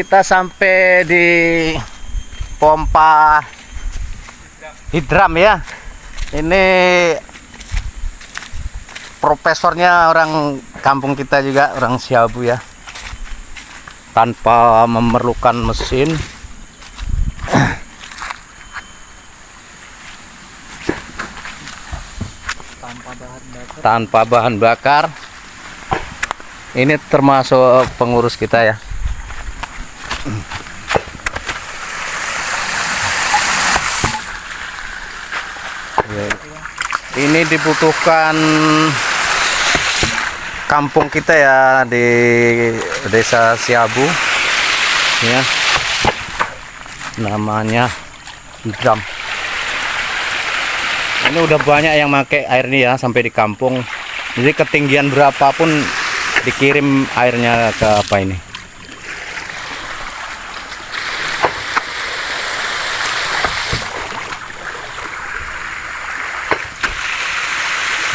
Kita sampai di pompa hidram ya. Ini profesornya orang kampung kita juga, orang Siabu ya. Tanpa memerlukan mesin. Tanpa bahan bakar. Ini termasuk pengurus kita ya. Ini dibutuhkan kampung kita ya, di desa Siabu ya, namanya hidram. Ini udah banyak yang pakai air ini ya, sampai di kampung. Jadi ketinggian berapapun dikirim airnya ke apa ini.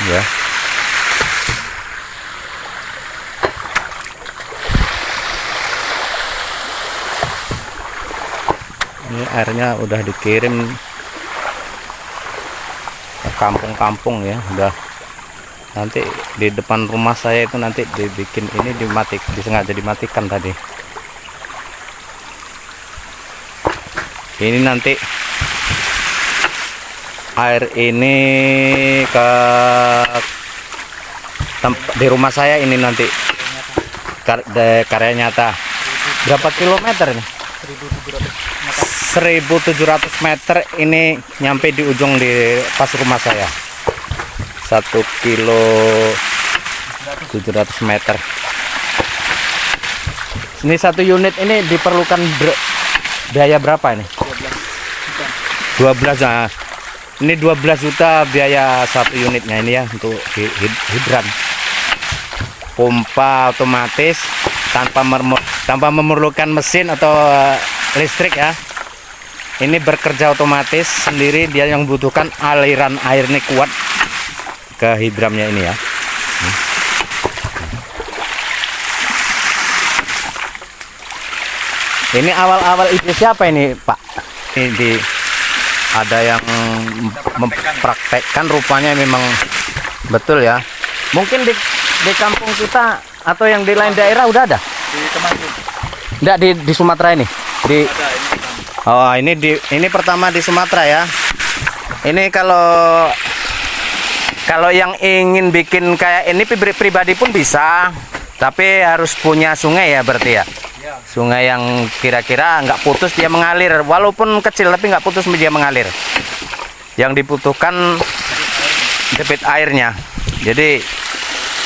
Ya. Ini airnya udah dikirim ke kampung-kampung ya, udah. Nanti di depan rumah saya itu nanti dibikin ini, disengaja dimatikan tadi. Ini nanti air ini ke di rumah saya ini nanti karya nyata. Berapa kilometer ini? 1700 meter ini nyampe di ujung di pas rumah saya. 1 kilo 700 meter. Ini satu unit ini diperlukan biaya berapa ini? 12 nah. Ini 12 juta biaya satu unitnya ini ya, untuk hidran. Pompa otomatis tanpa memerlukan mesin atau listrik ya. Ini bekerja otomatis sendiri, dia yang membutuhkan aliran air ini kuat ke hidramnya ini ya. Ini awal-awal ide siapa ini Pak? Ini ada yang mempraktekkan, rupanya memang betul ya. Mungkin di kampung kita atau yang di lain daerah udah ada? Di Temanggung. Enggak, di Sumatera ini. Ini pertama di Sumatera ya. Ini kalau yang ingin bikin kayak ini pribadi pun bisa, tapi harus punya sungai ya berarti ya. Sungai yang kira-kira nggak putus dia mengalir, walaupun kecil tapi nggak putus dia mengalir. Yang dibutuhkan debit airnya. Jadi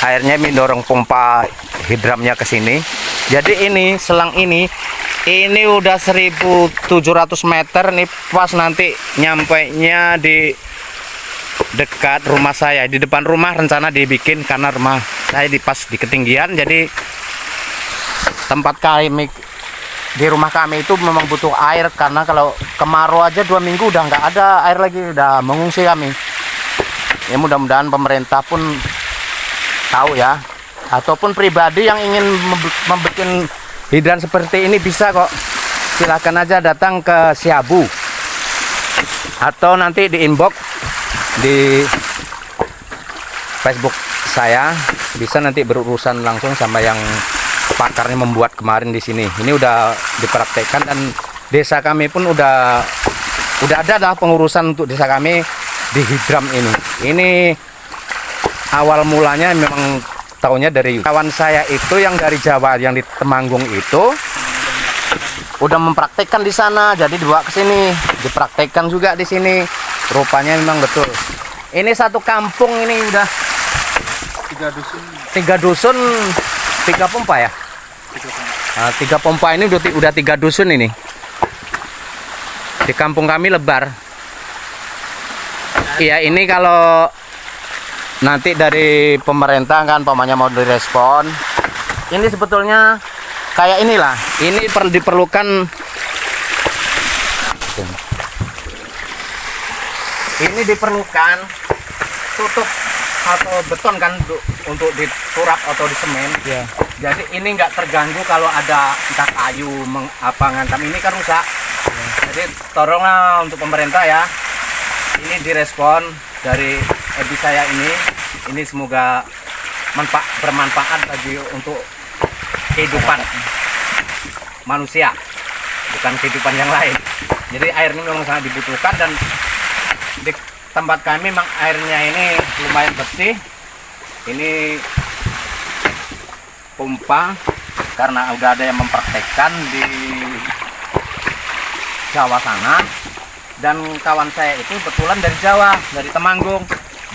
airnya mendorong pompa hidramnya ke sini. Jadi ini selang ini udah 1700 meter nih, pas nanti nyampainya di dekat rumah saya, di depan rumah rencana dibikin, karena rumah saya pas di ketinggian. Jadi tempat kami di rumah kami itu memang butuh air, karena kalau kemarau aja 2 minggu udah nggak ada air lagi, udah mengungsi kami. Ya mudah-mudahan pemerintah pun tahu ya, ataupun pribadi yang ingin membuat hidran seperti ini bisa kok. Silakan aja datang ke Siabu, atau nanti di inbox di Facebook saya, bisa nanti berurusan langsung sama yang pakarnya membuat kemarin di sini. Ini udah dipraktekkan dan desa kami pun udah ada lah pengurusan untuk desa kami di hidram ini. Ini awal mulanya memang tahunya dari kawan saya itu yang dari Jawa, yang di Temanggung itu udah mempraktekkan di sana, jadi dibawa ke sini, dipraktekkan juga di sini. Rupanya memang betul. Ini satu kampung ini udah 3 dusun 3 pompa ya. Nah, 3 pompa ini udah 3 dusun ini. Di kampung kami Lebar. Iya, ini kalau nanti dari pemerintah kan pamannya mau direspon. Ini sebetulnya kayak inilah. Ini diperlukan. Ini diperlukan tutup atau beton kan untuk diturap atau di semen. Ya. Jadi ini nggak terganggu kalau ada entah kayu ngantam ini kan rusak. Jadi tolonglah untuk pemerintah ya, ini direspon dari ebi saya ini semoga bermanfaat bagi untuk kehidupan manusia, bukan kehidupan yang lain. Jadi air ini memang sangat dibutuhkan, dan di tempat kami memang airnya ini lumayan bersih. Ini pompa karena udah ada yang mempraktekkan di Jawa sana, dan kawan saya itu betulan dari Jawa, dari Temanggung,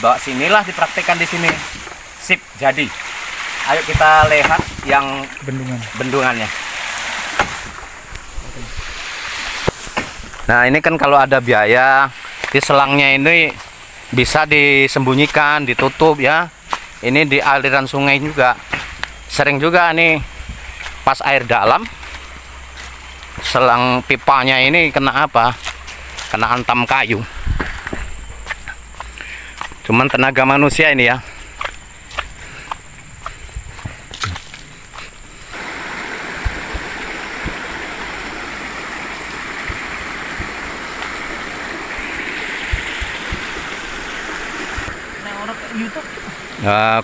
bawa sinilah dipraktekkan di sini. Sip, jadi ayo kita lihat yang bendungannya. Nah ini kan kalau ada biaya di selangnya ini bisa disembunyikan, ditutup ya. Ini di aliran sungai juga sering juga nih pas air dalam, selang pipanya ini kena kena hantam kayu. Cuman tenaga manusia ini ya.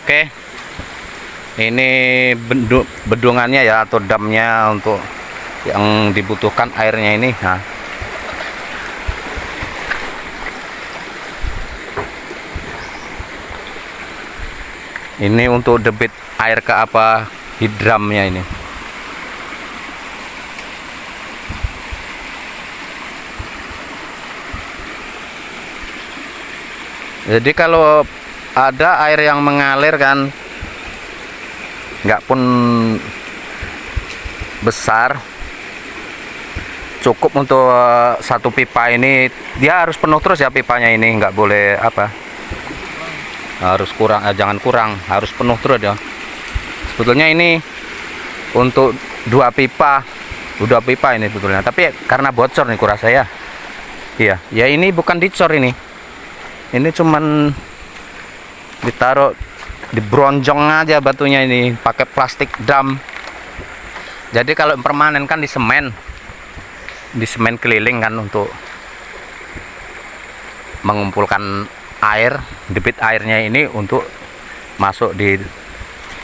Oke, ini bendungannya ya, atau damnya untuk yang dibutuhkan airnya ini. Nah, ini untuk debit air ke hidramnya ini. Jadi kalau ada air yang mengalir kan, nggak pun besar, cukup untuk satu pipa ini. Dia harus penuh terus ya pipanya ini, nggak boleh harus kurang, jangan kurang, harus penuh terus ya. Sebetulnya ini untuk dua pipa ini sebetulnya, tapi karena bocor nih kurasa ya. Iya, ya ini bukan dicor ini cuman ditaruh di bronjong aja batunya ini, pakai plastik dam. Jadi kalau permanen kan di semen keliling kan, untuk mengumpulkan air, debit airnya ini untuk masuk di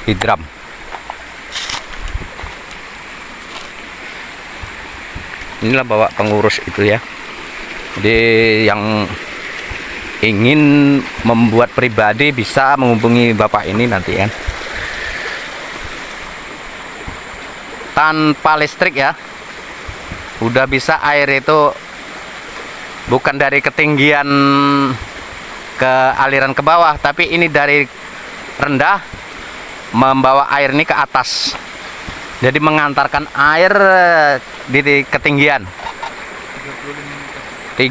hidram. Inilah bawa pengurus itu ya. Jadi yang ingin membuat pribadi bisa menghubungi bapak ini nanti ya. Tanpa listrik ya, udah bisa air itu bukan dari ketinggian ke aliran ke bawah, tapi ini dari rendah membawa air ini ke atas. Jadi mengantarkan air di ketinggian 35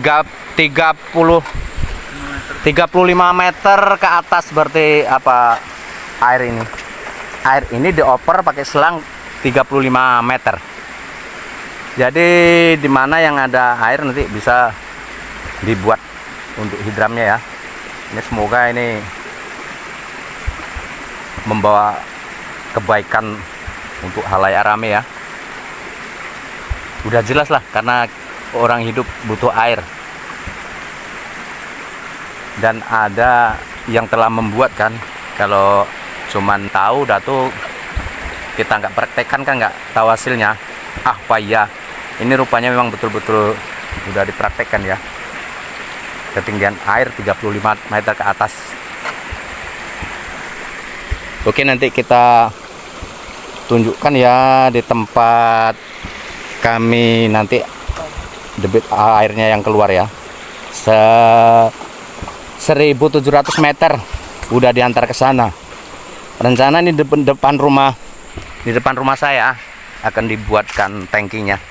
meter ke atas, berarti air ini dioper pakai selang 35 meter. Jadi di mana yang ada air nanti bisa dibuat untuk hidramnya ya. Ini semoga ini membawa kebaikan untuk halayak rame ya. Udah jelas lah, karena orang hidup butuh air. Dan ada yang telah membuat kan, kalau cuman tahu tuh kita nggak praktekkan kan nggak tahu hasilnya. Ya ini rupanya memang betul-betul sudah dipraktekkan ya, ketinggian air 35 meter ke atas. Oke, nanti kita tunjukkan ya di tempat kami nanti debit airnya yang keluar ya. 1.700 meter udah diantar ke sana. Rencana ini depan rumah saya akan dibuatkan tangkinya.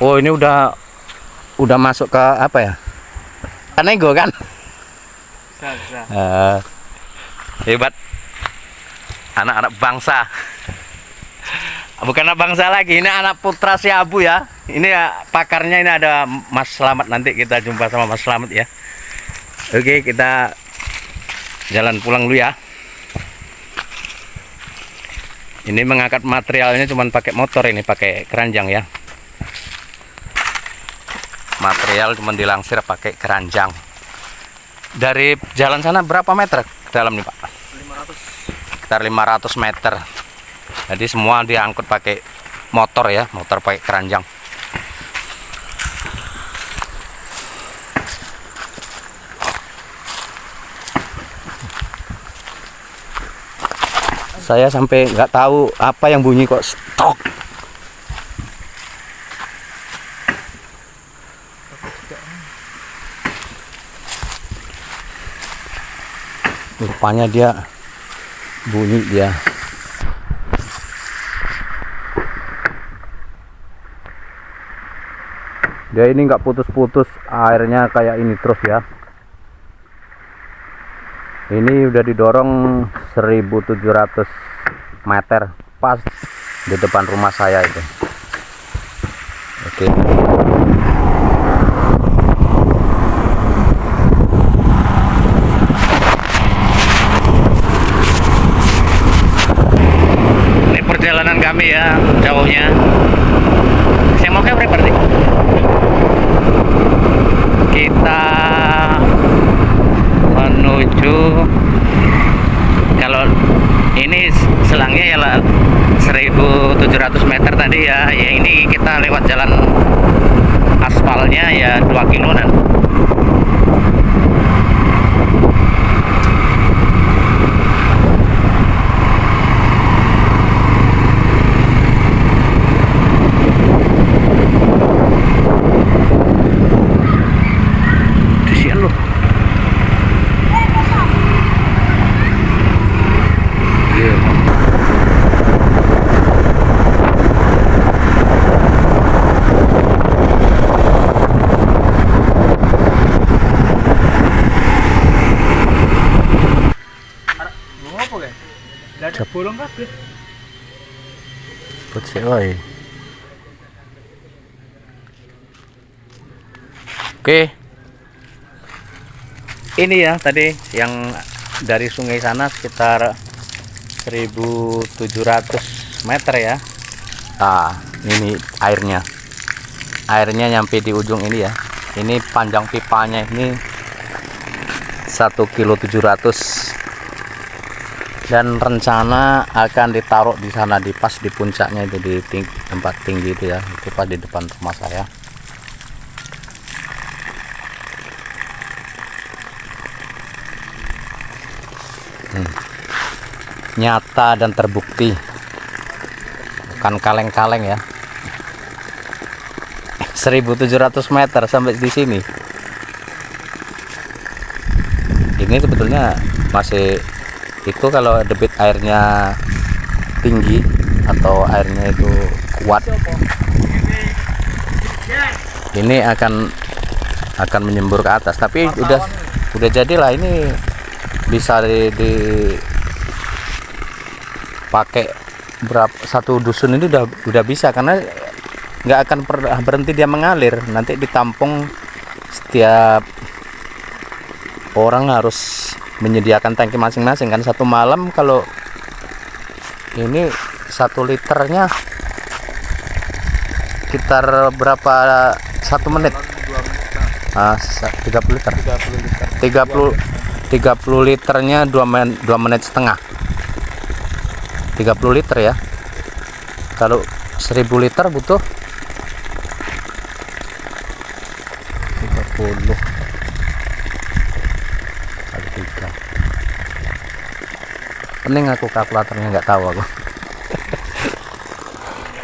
Oh, ini udah masuk ke Kanego kan? Hebat, anak-anak bangsa. Bukan anak bangsa lagi, ini anak putra si Abu ya. Ini ya pakarnya, ini ada Mas Slamet, nanti kita jumpa sama Mas Slamet ya. Oke, kita jalan pulang dulu ya. Ini mengangkat materialnya cuman pakai motor, ini pakai keranjang ya. Material cuman dilangsir pakai keranjang. Dari jalan sana berapa meter ke dalam nih Pak? 500. Sekitar 500 meter. Jadi semua diangkut pakai motor ya, motor pakai keranjang. Saya sampai nggak tahu apa yang bunyi kok stok. Rupanya dia bunyi dia. Dia ini nggak putus-putus, airnya kayak ini terus ya. Ini udah didorong 1700 meter pas di depan rumah saya itu. Oke. Ini perjalanan kami ya, jauhnya. Saya mau ke berarti. Kita menuju, kalau ini selangnya ya 1700 meter tadi ya, ini kita lewat jalan aspalnya ya 2 kiloan. Bolong kabeh. Putih wae. Oke. Ini ya tadi yang dari sungai sana sekitar 1700 meter ya. Ah, ini airnya. Airnya nyampe di ujung ini ya. Ini panjang pipanya ini 1,7 kilo. Dan rencana akan ditaruh di sana, di pas di puncaknya itu, di tempat tinggi itu ya, itu pas di depan rumah saya. Nyata dan terbukti, bukan kaleng-kaleng ya. 1700 meter sampai di sini. Ini sebetulnya masih itu, kalau debit airnya tinggi atau airnya itu kuat, ini akan menyembur ke atas. Tapi udah jadilah, ini bisa dipakai berapa, satu dusun ini udah bisa, karena nggak akan berhenti dia mengalir. Nanti ditampung, setiap orang harus menyediakan tangki masing-masing kan. Satu malam kalau ini 1 liternya sekitar berapa, 1 menit? 30 liter. 30 liternya 2 menit setengah. 30 liter ya. Kalau 1000 liter butuh 30 kali 3. Pening aku kalkulatornya, nggak tahu aku.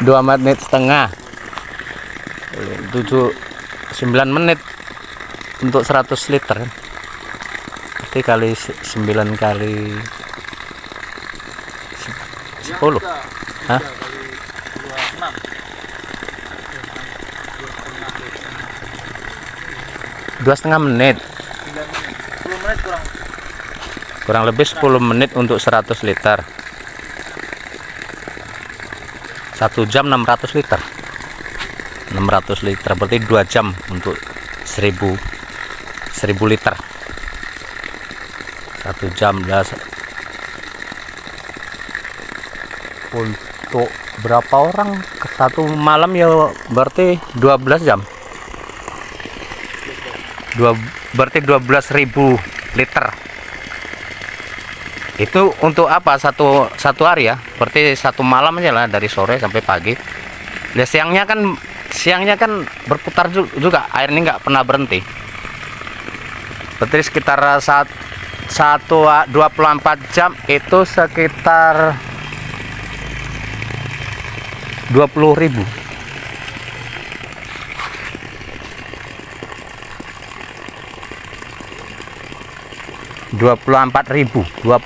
2 menit setengah, 9 menit untuk 100 liter. Berarti kali 9 kali 10. Hah? 2,5 menit. 10 menit Kurang lebih 10 menit untuk 100 liter. 1 jam 600 liter. 600 liter berarti 2 jam untuk 1000 liter. 1 jam Untuk berapa orang satu malam ya, berarti 12 jam. Berarti 12.000 liter. Itu untuk apa? Satu hari ya. Berarti satu malam aja lah, dari sore sampai pagi. Ya, siangnya kan berputar juga, air ini nggak pernah berhenti. Berarti sekitar 24 jam itu sekitar 20.000. 24.000.